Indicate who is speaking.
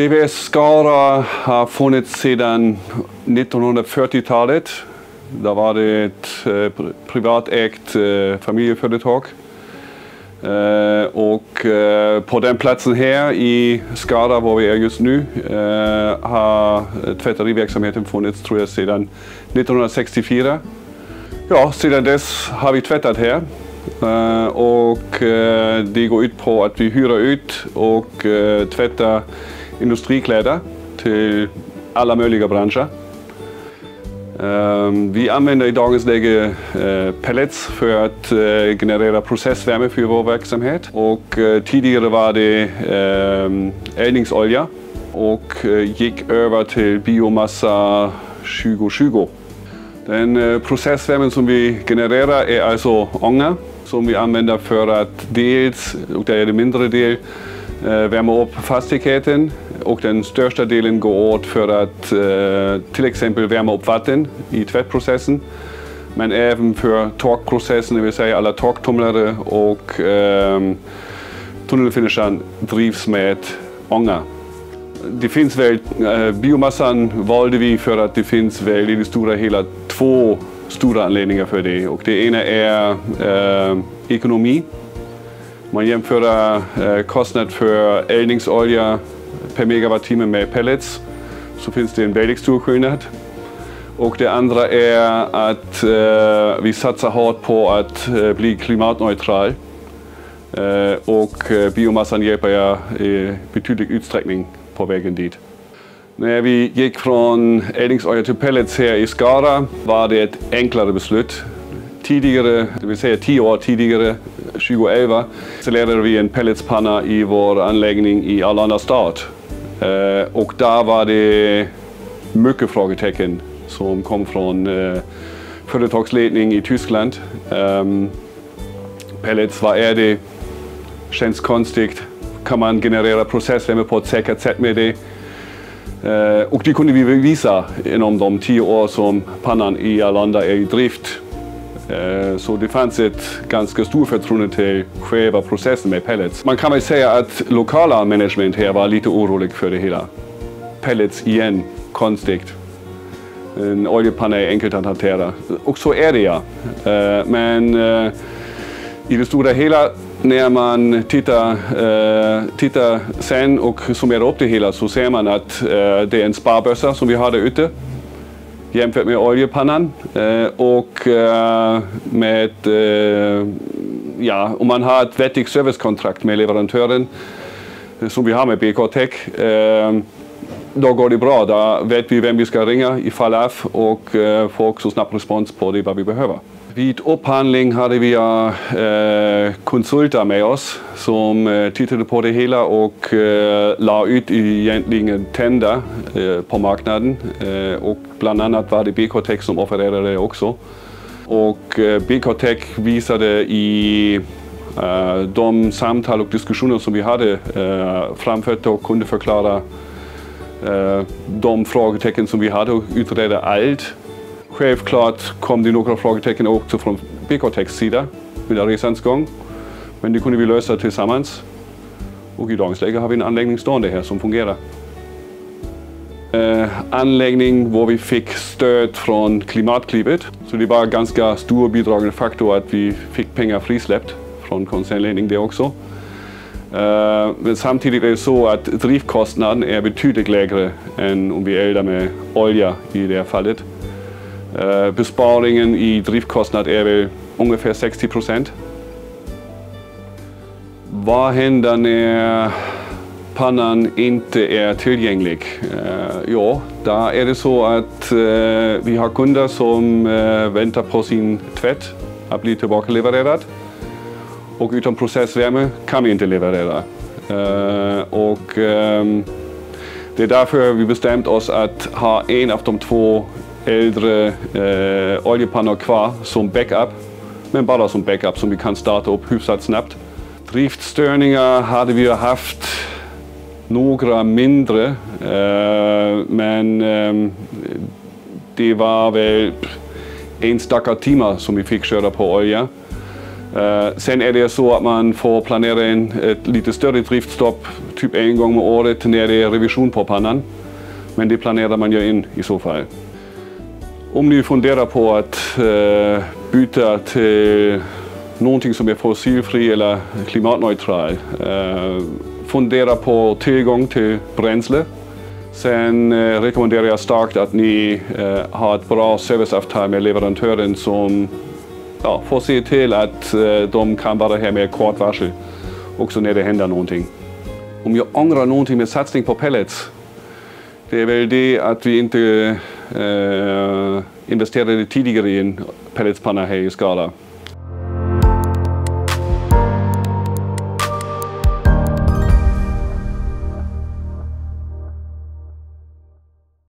Speaker 1: VVS Skara har funnits sedan 1940-talet. Då var det ett privatägt familjeföretag. Och på den platsen här i Skara, var vi är just nu, har tvätteriverksamheten funnits, tror jag, sedan 1964. Ja, sedan dess har vi tvättat här. Och det går ut på att vi hyr ut och tvättar industrikläder till alla möjliga branscher. Vi använder i dagens läge pellets för att generera processvärme för vår verksamhet. Och tidigare var det eldningsolja och gick över till biomassa 2020. Den processvärmen som vi genererar är alltså ånga som vi använder för att dels, och det är det mindre del, värma upp fastigheten, och den största delen går åt för att till exempel värma upp vatten i tvättprocessen. Men även för torkprocessen, det vill säga alla torktumlare och tunnelfinishern drivs med ånga. Det finns väl, biomassan valde vi för att det finns väl i det stora hela två stora anledningar för det. Och det ena är ekonomi. Man jämför kostnad för eldningsolja per megawattimme med pellets, så finns det en väldigt stor skillnad. Och det andra är att vi satsar hårt på att bli klimatneutral. Och biomassan hjälper i betydlig utsträckning på vägen dit. När vi gick från eldningsolja till pellets här i Skara var det ett enklare beslut. Tidigare, det vill säga 10 år tidigare, 2011, installerade vi en pelletspanna i vår anläggning i Arlanda stad. Och där var det mycket frågetecken som kom från företagsledning i Tyskland. Pellets, vad är det? Känns konstigt. Kan man generera processvärme på ett säkert sätt med det? Och det kunde vi visa inom de 10 år som pannan i Arlanda är i drift. Så det fanns ett ganska stort förtroende till själva processen med pellets. Man kan väl säga att lokala management här var lite orolig för det hela. Pellets igen, konstigt. En oljepanna är enkelt att hantera. Och så är det, ja. Men i det stora hela, när man tittar sen och summerar upp det hela, så ser man att det är en sparbössa som vi har där ute jämfört med oljepannan. Och med, om man har ett vettigt servicekontrakt med leverantören som vi har med BK Tech, då går det bra. Då vet vi vem vi ska ringa i fall av och får också snabb respons på det vad vi behöver. Vid upphandling hade vi konsulter med oss som tittade på det hela och la ut egentligen tänder på marknaden. Och bland annat var det BK Tech som offererade det också. Och BK Tech visade i de samtal och diskussioner som vi hade framfört och kunde förklara de frågetecken som vi hade och utreda allt. Självklart kom det några frågetecken också från BK Techs sida under resans gång. Men det kunde vi lösa tillsammans. Och i dagens läge har vi en anläggning stående här som fungerar. Anläggning där vi fick stöd från Klimatklivet. Så det var en ganska stor bidragande faktor att vi fick pengar frisläppt från koncernledning det också. Men samtidigt är det så att driftkostnaden är betydligt lägre än om vi eldar med olja i det här fallet. Besparingen i driftkostnad är väl ungefär 60%. Vad händer när pannan inte är tillgänglig? Ja, där är det så att vi har kunder som väntar på sin tvätt att bli tillbaka levererad. Och utan processvärme kan vi inte leverera. Det är därför vi bestämt oss att ha en av de två äldre oljepannor kvar som backup, men bara som backup som vi kan starta upp hyfsat snabbt. Driftstörningar hade vi haft några mindre, men det var väl enstaka timmar som vi fick köra på olja. Sen är det så att man får planera ett lite större driftstopp, typ en gång om året när det är revision på pannan. Men det planerar man ju in i så fall. Om ni funderar på att byta till någonting som är fossilfri eller klimatneutral, fundera på tillgång till bränsle. Sen rekommenderar jag starkt att ni har ett bra serviceavtal med leverantören som får se till att de kan vara här med kort varsel också när det händer någonting. Om jag ångrar någonting med satsning på pellets, det är väl det att vi inte investerade tidigare i en pelletspanna här i Skara.